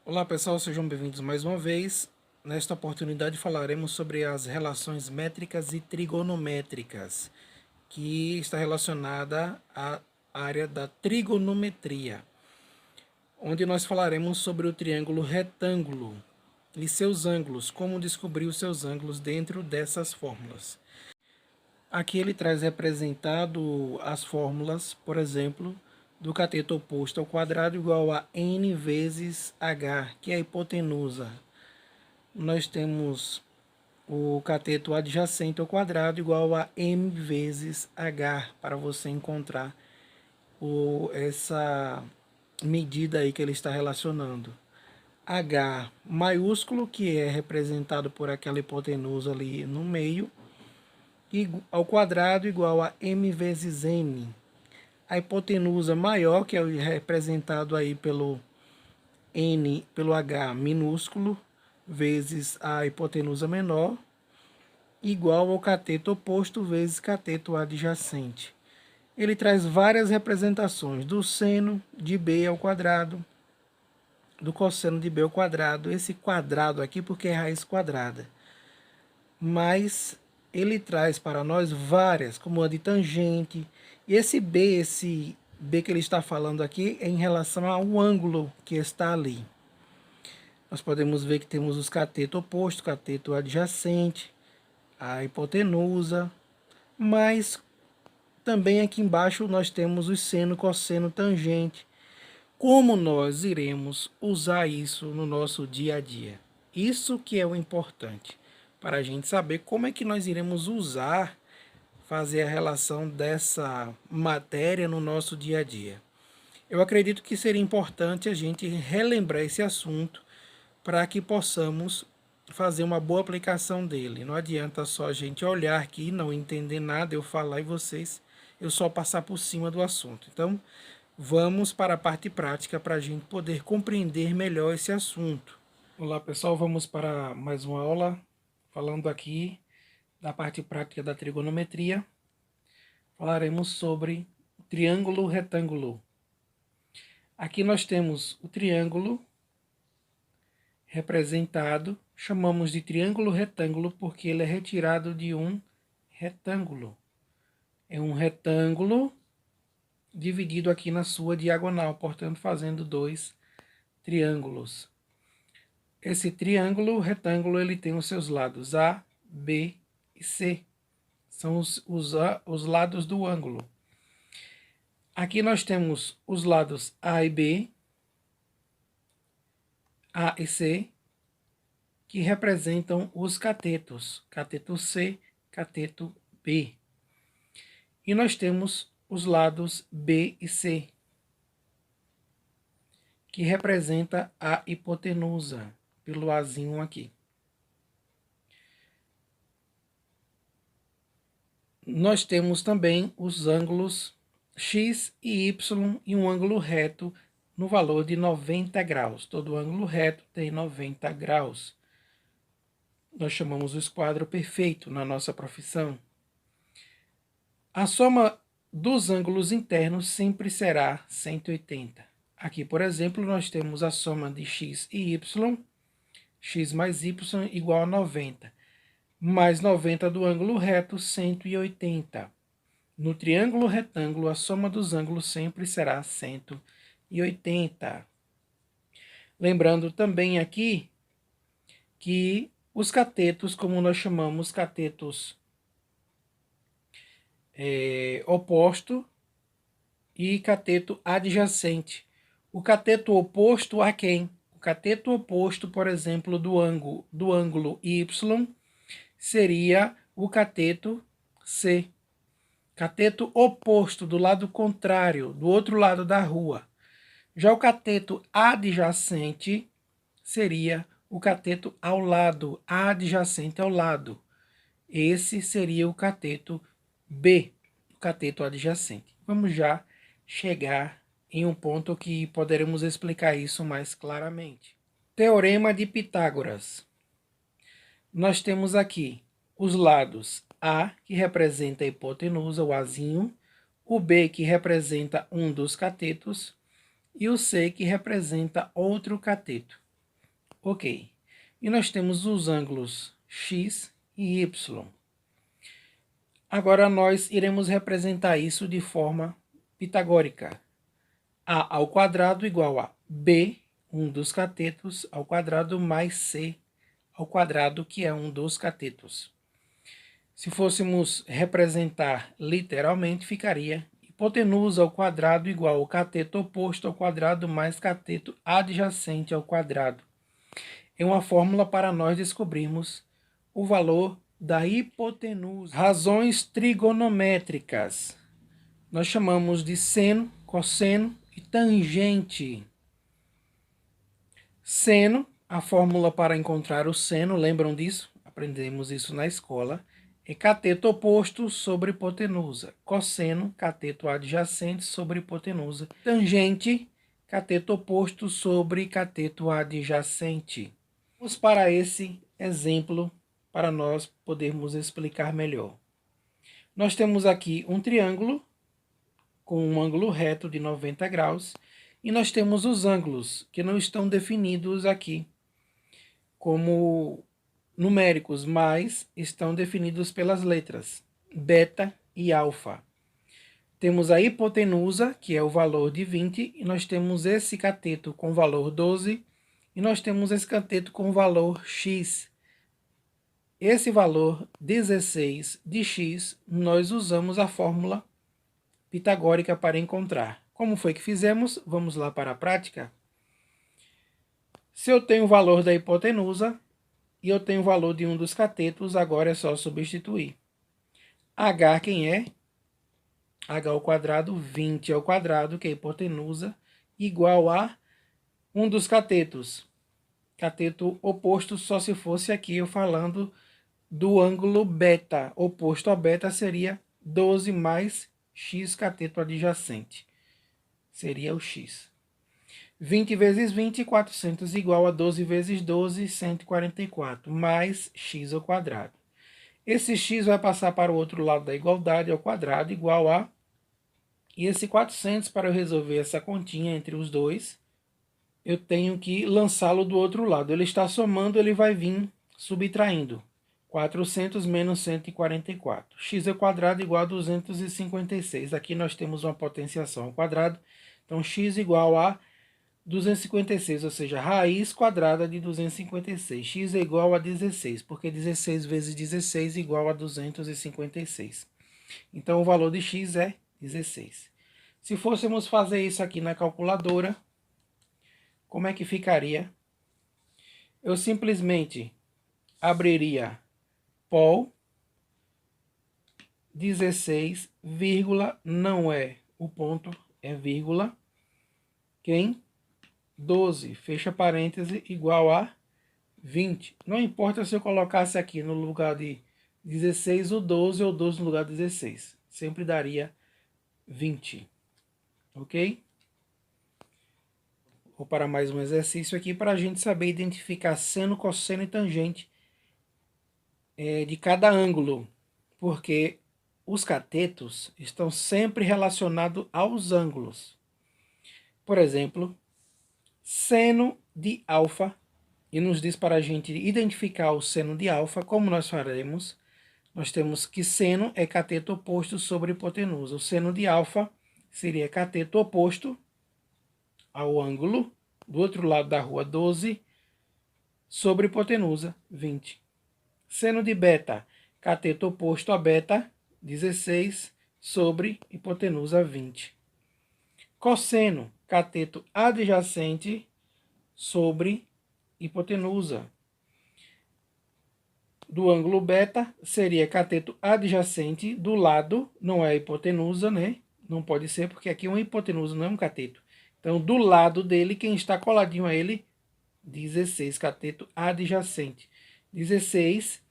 Olá pessoal, sejam bem-vindos mais uma vez. Nesta oportunidade falaremos sobre as relações métricas e trigonométricas, que está relacionada à área da trigonometria, onde nós falaremos sobre o triângulo retângulo e seus ângulos, como descobrir os seus ângulos dentro dessas fórmulas. Aqui ele traz representado as fórmulas, por exemplo, do cateto oposto ao quadrado igual a n vezes h, que é a hipotenusa. Nós temos o cateto adjacente ao quadrado igual a m vezes h, para você encontrar essa medida aí que ele está relacionando. H maiúsculo, que é representado por aquela hipotenusa ali no meio, ao quadrado igual a m vezes n. A hipotenusa maior, que é representado aí pelo n, pelo h minúsculo, vezes a hipotenusa menor, igual ao cateto oposto vezes cateto adjacente. Ele traz várias representações do seno de b ao quadrado, do cosseno de b ao quadrado, esse quadrado aqui porque é raiz quadrada. Mas ele traz para nós várias, como a de tangente. E esse B que ele está falando aqui é em relação ao ângulo que está ali. Nós podemos ver que temos os cateto oposto, cateto adjacente, a hipotenusa, mas também aqui embaixo nós temos o seno, cosseno, tangente. Como nós iremos usar isso no nosso dia a dia? Isso que é o importante, para a gente saber como é que nós iremos usar, fazer a relação dessa matéria no nosso dia a dia. Eu acredito que seria importante a gente relembrar esse assunto para que possamos fazer uma boa aplicação dele. Não adianta só a gente olhar aqui, não entender nada, eu falar e vocês, eu só passar por cima do assunto. Então, vamos para a parte prática para a gente poder compreender melhor esse assunto. Olá pessoal, vamos para mais uma aula, falando aqui da parte prática da trigonometria. Falaremos sobre o triângulo retângulo. Aqui nós temos o triângulo representado, chamamos de triângulo retângulo porque ele é retirado de um retângulo. É um retângulo dividido aqui na sua diagonal, portanto fazendo dois triângulos. Esse triângulo retângulo ele tem os seus lados A, B e C. São os lados do ângulo. Aqui nós temos os lados A e B, A e C, que representam os catetos, cateto C, cateto B. E nós temos os lados B e C, que representa a hipotenusa, pelo Azinho aqui. Nós temos também os ângulos X e Y e um ângulo reto no valor de 90 graus. Todo ângulo reto tem 90 graus. Nós chamamos o esquadro perfeito na nossa profissão. A soma dos ângulos internos sempre será 180. Aqui, por exemplo, nós temos a soma de x e y, x mais y igual a 90, mais 90 do ângulo reto, 180. No triângulo retângulo, a soma dos ângulos sempre será 180. Lembrando também aqui que os catetos, como nós chamamos catetos oposto e cateto adjacente. O cateto oposto a quem? O cateto oposto, por exemplo, do ângulo Y seria o cateto C. Cateto oposto do lado contrário, do outro lado da rua. Já o cateto adjacente seria o cateto ao lado, adjacente ao lado. Esse seria o cateto B, o cateto adjacente. Vamos já chegar em um ponto que poderemos explicar isso mais claramente. Teorema de Pitágoras. Nós temos aqui os lados A, que representa a hipotenusa, o Azinho, o B, que representa um dos catetos, e o C, que representa outro cateto. Ok. E nós temos os ângulos x e y. Agora nós iremos representar isso de forma pitagórica. A ao quadrado igual a b, um dos catetos, ao quadrado, mais c ao quadrado, que é um dos catetos. Se fôssemos representar literalmente, ficaria hipotenusa ao quadrado igual ao cateto oposto ao quadrado mais cateto adjacente ao quadrado. É uma fórmula para nós descobrirmos o valor da hipotenusa. Razões trigonométricas. Nós chamamos de seno, cosseno e tangente. Seno, a fórmula para encontrar o seno, lembram disso? Aprendemos isso na escola. É cateto oposto sobre hipotenusa. Cosseno, cateto adjacente sobre hipotenusa. Tangente, cateto oposto sobre cateto adjacente. Vamos para esse exemplo para nós podermos explicar melhor. Nós temos aqui um triângulo com um ângulo reto de 90 graus e nós temos os ângulos que não estão definidos aqui como numéricos, mas estão definidos pelas letras beta e alfa. Temos a hipotenusa, que é o valor de 20, e nós temos esse cateto com valor 12, e nós temos esse cateto com valor x. Esse valor 16 de x, nós usamos a fórmula pitagórica para encontrar. Como foi que fizemos? Vamos lá para a prática. Se eu tenho o valor da hipotenusa e eu tenho o valor de um dos catetos, agora é só substituir. H quem é? H ao quadrado, 20 ao quadrado, que é a hipotenusa, igual a um dos catetos. Cateto oposto só se fosse aqui eu falando do ângulo beta. Oposto a beta seria 12 mais x cateto adjacente. Seria o x. 20 vezes 20, 400, igual a 12 vezes 12, 144, mais x ao quadrado. Esse x vai passar para o outro lado da igualdade, ao quadrado, igual a... E esse 400, para eu resolver essa continha entre os dois, eu tenho que lançá-lo do outro lado. Ele está somando, ele vai vir subtraindo. 400 menos 144. X ao quadrado igual a 256. Aqui nós temos uma potenciação ao quadrado. Então, x igual a 256, ou seja, raiz quadrada de 256. X é igual a 16, porque 16 vezes 16 é igual a 256. Então, o valor de x é 16. Se fôssemos fazer isso aqui na calculadora, como é que ficaria? Eu simplesmente abriria pol 16, vírgula, não é o ponto, é vírgula, quem? 12, fecha parêntese, igual a 20. Não importa se eu colocasse aqui no lugar de 16 o 12 ou 12 no lugar de 16. Sempre daria 20. Ok? Vou para mais um exercício aqui para a gente saber identificar seno, cosseno e tangente de cada ângulo. Porque os catetos estão sempre relacionados aos ângulos. Por exemplo, seno de alfa, e nos diz para a gente identificar o seno de alfa. Como nós faremos? Nós temos que seno é cateto oposto sobre hipotenusa. O seno de alfa seria cateto oposto ao ângulo do outro lado da rua, 12, sobre hipotenusa, 20. Seno de beta, cateto oposto a beta, 16, sobre hipotenusa, 20. Cosseno, cateto adjacente sobre hipotenusa. Do ângulo beta seria cateto adjacente do lado, não é hipotenusa, né? Não pode ser, porque aqui é uma hipotenusa, não é um cateto. Então, do lado dele, quem está coladinho a ele, 16, cateto adjacente. 16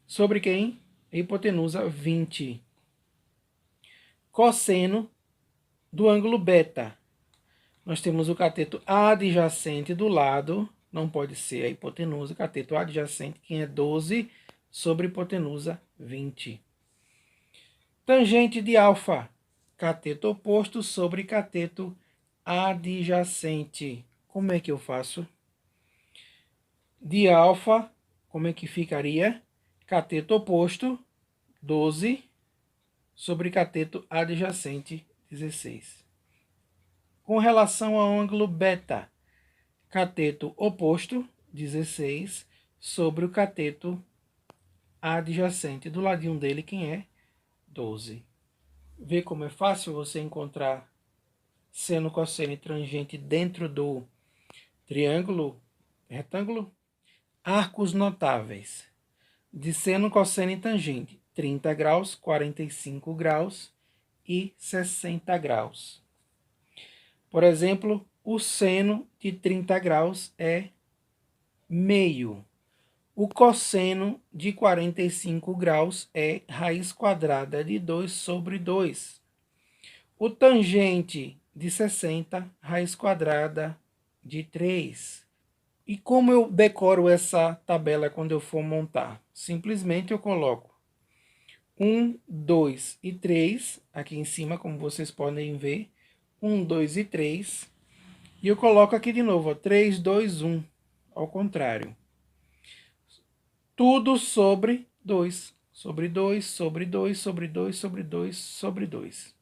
sobre quem? Hipotenusa, 20. Cosseno do ângulo beta. Nós temos o cateto adjacente do lado, não pode ser a hipotenusa, cateto adjacente, quem é 12 sobre hipotenusa, 20. Tangente de alfa, cateto oposto sobre cateto adjacente. Como é que eu faço? de alfa, como é que ficaria? Cateto oposto, 12, sobre cateto adjacente, 16. Com relação ao ângulo beta, cateto oposto, 16, sobre o cateto adjacente. Do ladinho dele, quem é? 12. Vê como é fácil você encontrar seno, cosseno e tangente dentro do triângulo retângulo? Arcos notáveis de seno, cosseno e tangente: 30 graus, 45 graus e 60 graus. Por exemplo, o seno de 30 graus é meio. O cosseno de 45 graus é raiz quadrada de 2 sobre 2. O tangente de 60, raiz quadrada de 3. E como eu decoro essa tabela quando eu for montar? Simplesmente eu coloco 1, 2 e 3 aqui em cima, como vocês podem ver. 1, 2 e 3. E eu coloco aqui de novo, ó, 3, 2, 1. Ao contrário. Tudo sobre 2. Sobre 2, sobre 2, sobre 2, sobre 2, sobre 2.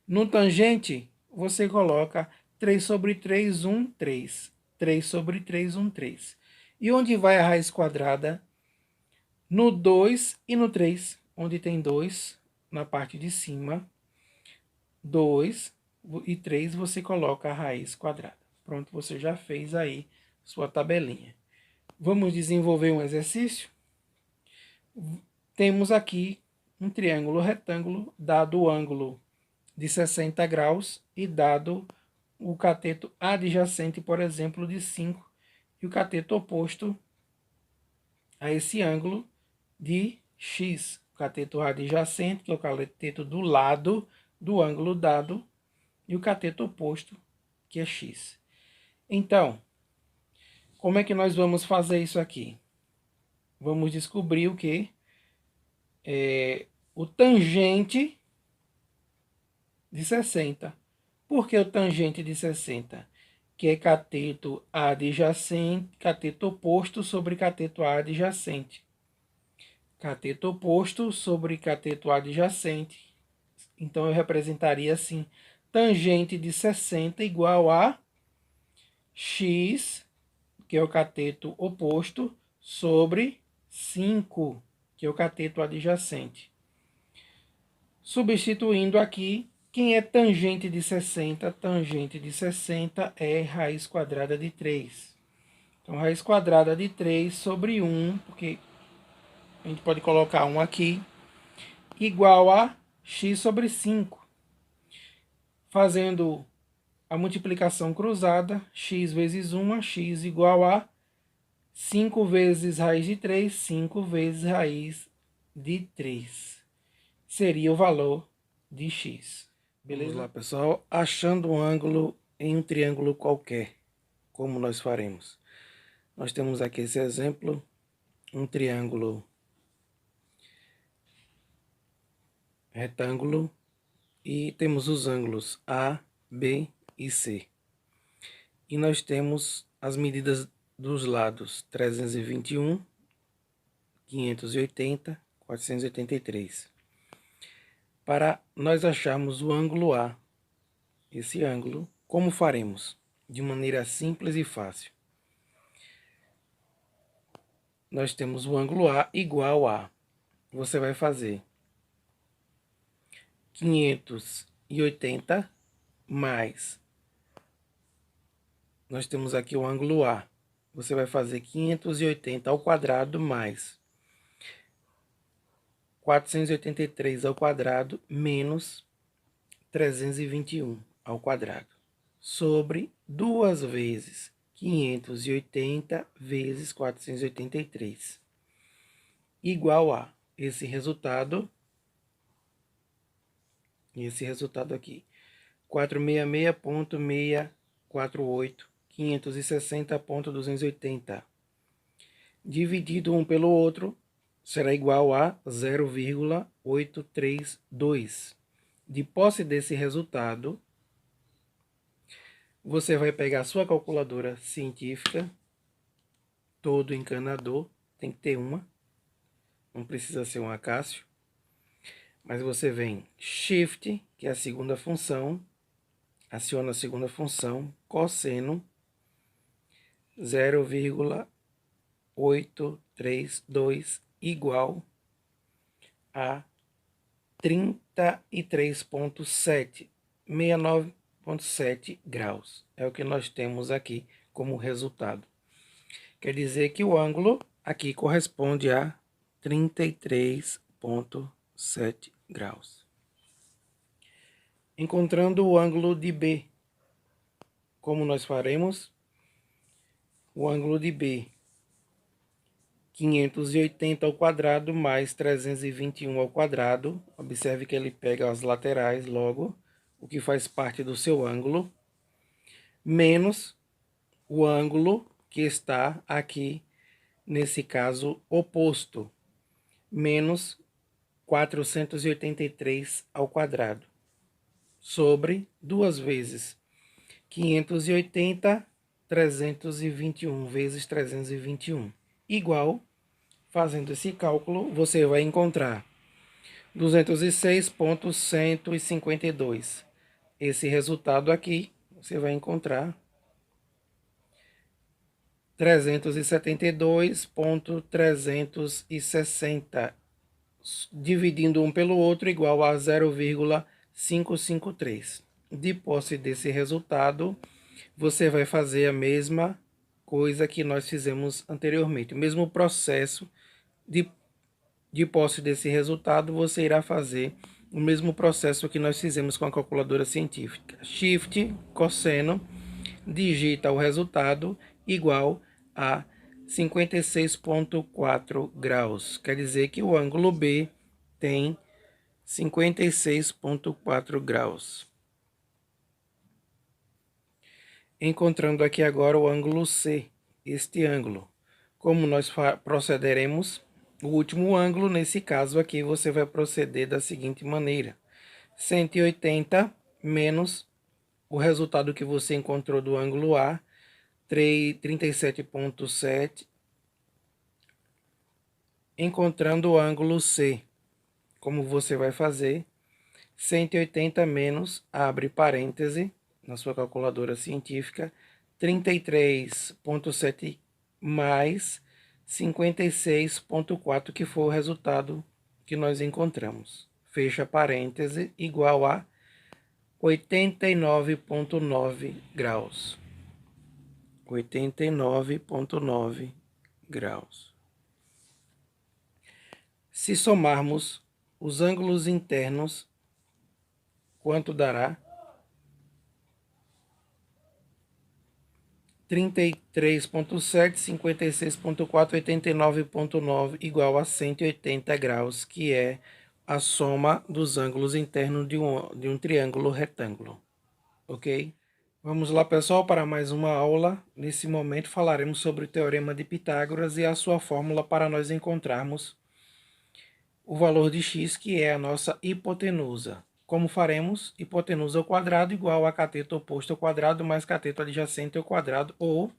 No tangente, você coloca 3 sobre 3, 1, 3. 3 sobre 3, 1, 3. E onde vai a raiz quadrada? No 2 e no 3, onde tem 2 na parte de cima. 2 e 3 você coloca a raiz quadrada. Pronto, você já fez aí sua tabelinha. Vamos desenvolver um exercício? Temos aqui um triângulo retângulo, dado o ângulo de 60 graus e dado o cateto adjacente, por exemplo, de 5, e o cateto oposto a esse ângulo de x. O cateto adjacente, que é o cateto do lado do ângulo dado, e o cateto oposto, que é x. Então, como é que nós vamos fazer isso aqui? Vamos descobrir o que? O tangente de 60. Por que o tangente de 60? Que é cateto adjacente, cateto oposto sobre cateto adjacente. Cateto oposto sobre cateto adjacente. Então, eu representaria assim, tangente de 60 igual a x, que é o cateto oposto, sobre 5, que é o cateto adjacente. Substituindo aqui, quem é tangente de 60? Tangente de 60 é raiz quadrada de 3. Então, raiz quadrada de 3 sobre 1, porque a gente pode colocar 1 aqui, igual a x sobre 5. Fazendo a multiplicação cruzada, x vezes 1, x igual a 5 vezes raiz de 3, 5 vezes raiz de 3. Seria o valor de x. Beleza? Vamos lá, pessoal. Achando um ângulo em um triângulo qualquer, como nós faremos? Nós temos aqui esse exemplo, um triângulo retângulo, e temos os ângulos A, B e C. E nós temos as medidas dos lados: 321, 580, 483. Para nós acharmos o ângulo A, esse ângulo, como faremos? De maneira simples e fácil. Nós temos o ângulo A igual a, você vai fazer 580 mais, nós temos aqui o ângulo A, você vai fazer 580 ao quadrado mais 483 ao quadrado menos 321 ao quadrado, sobre 2 vezes 580 vezes 483, igual a esse resultado aqui, 466.648, 560.280, dividido um pelo outro, será igual a 0,832. De posse desse resultado, você vai pegar a sua calculadora científica todo encanador tem que ter uma, não precisa ser um acácio. Mas você vem Shift, que é a segunda função, aciona a segunda função, cosseno 0,832 igual a 33,7, 69,7 graus. É o que nós temos aqui como resultado. Quer dizer que o ângulo aqui corresponde a 33,7 graus. Encontrando o ângulo de B, como nós faremos? O ângulo de B, 580 ao quadrado mais 321 ao quadrado. Observe que ele pega as laterais logo, o que faz parte do seu ângulo, menos o ângulo que está aqui, nesse caso, oposto, menos 483 ao quadrado, sobre 2 vezes 580, 321 vezes 321, igual, fazendo esse cálculo, você vai encontrar 206,152. Esse resultado aqui, você vai encontrar 372,360, dividindo um pelo outro, igual a 0,553. De posse desse resultado, você vai fazer a mesma coisa que nós fizemos anteriormente. O mesmo processo de posse desse resultado, você irá fazer o mesmo processo que nós fizemos com a calculadora científica. Shift, cosseno, digita o resultado igual a 56,4 graus. Quer dizer que o ângulo B tem 56,4 graus. Encontrando aqui agora o ângulo C, este ângulo. Como nós procederemos? O último ângulo, nesse caso aqui, você vai proceder da seguinte maneira. 180 menos o resultado que você encontrou do ângulo A, 37,7, encontrando o ângulo C. Como você vai fazer? 180 menos, abre parêntese, na sua calculadora científica, 33,7 mais 56,4, que foi o resultado que nós encontramos. Fecha parêntese, igual a 89,9 graus. 89,9 graus. Se somarmos os ângulos internos, quanto dará? 33,7, 56,4, 89,9 igual a 180 graus, que é a soma dos ângulos internos de um triângulo retângulo. Ok? Vamos lá, pessoal, para mais uma aula. Nesse momento falaremos sobre o Teorema de Pitágoras e a sua fórmula para nós encontrarmos o valor de x, que é a nossa hipotenusa. Como faremos? Hipotenusa ao quadrado igual a cateto oposto ao quadrado mais cateto adjacente ao quadrado, ou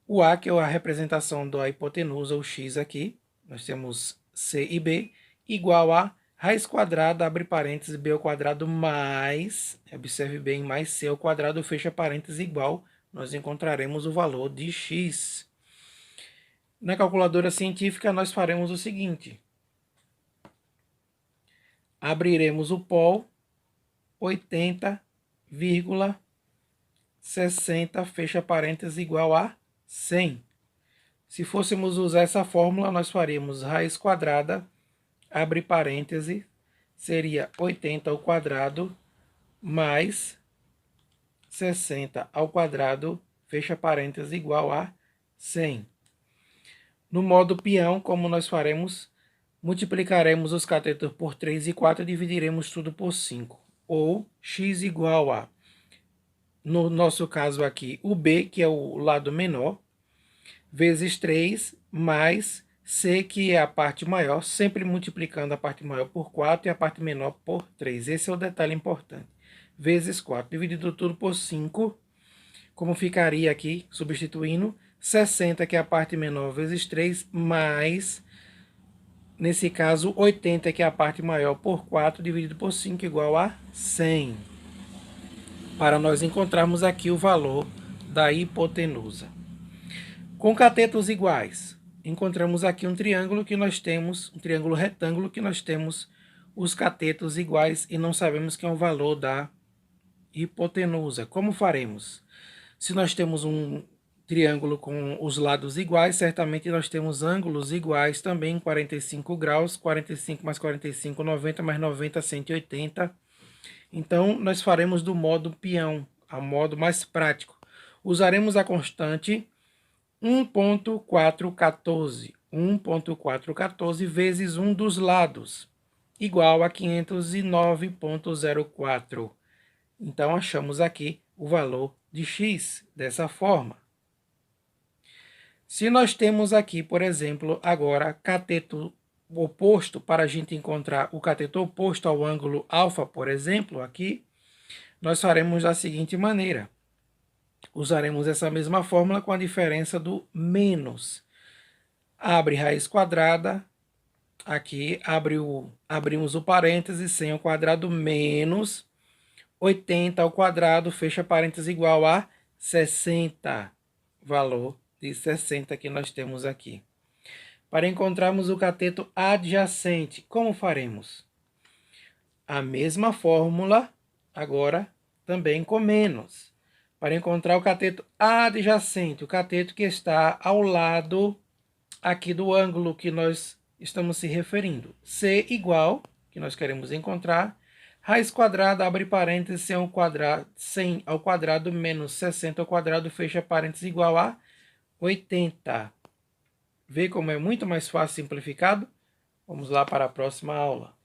o A, que é a representação da hipotenusa, o x aqui, nós temos C e B, igual a raiz quadrada, abre parênteses, B ao quadrado mais, observe bem, mais C ao quadrado, fecha parênteses, igual, nós encontraremos o valor de x. Na calculadora científica, nós faremos o seguinte. Abriremos o pol, 80,60, fecha parênteses, igual a 100. Se fôssemos usar essa fórmula, nós faríamos raiz quadrada, abre parêntese, seria 80 ao quadrado, mais 60 ao quadrado, fecha parênteses, igual a 100. No modo peão, como nós faremos? Multiplicaremos os catetos por 3 e 4 e dividiremos tudo por 5. Ou x igual a, no nosso caso aqui, o B, que é o lado menor, vezes 3, mais C, que é a parte maior, sempre multiplicando a parte maior por 4 e a parte menor por 3. Esse é o detalhe importante. Vezes 4, dividido tudo por 5, como ficaria aqui, substituindo, 60, que é a parte menor, vezes 3, mais, nesse caso, 80, que é a parte maior, por 4, dividido por 5, igual a 100. Para nós encontrarmos aqui o valor da hipotenusa. Com catetos iguais, encontramos aqui um triângulo retângulo que nós temos os catetos iguais e não sabemos que é o valor da hipotenusa. Como faremos? Se nós temos um triângulo com os lados iguais, certamente nós temos ângulos iguais também, 45 graus, 45 mais 45, 90 mais 90, 180. Então, nós faremos do modo peão, a modo mais prático. Usaremos a constante 1.414. 1.414 vezes 1 dos lados, igual a 509.04. Então, achamos aqui o valor de x dessa forma. Se nós temos aqui, por exemplo, agora cateto oposto, para a gente encontrar o cateto oposto ao ângulo alfa, por exemplo, aqui, nós faremos da seguinte maneira. Usaremos essa mesma fórmula com a diferença do menos. Abre raiz quadrada, aqui abrimos o parêntese, 100 ao quadrado menos 80 ao quadrado, fecha parênteses, igual a 60. Valor de 60 que nós temos aqui. Para encontrarmos o cateto adjacente, como faremos? A mesma fórmula, agora também com menos. Para encontrar o cateto adjacente, o cateto que está ao lado aqui do ângulo que nós estamos se referindo. C igual, que nós queremos encontrar, raiz quadrada, abre parênteses, 100 ao quadrado menos 60 ao quadrado, fecha parênteses, igual a 80. Vê como é muito mais fácil simplificado? Vamos lá para a próxima aula.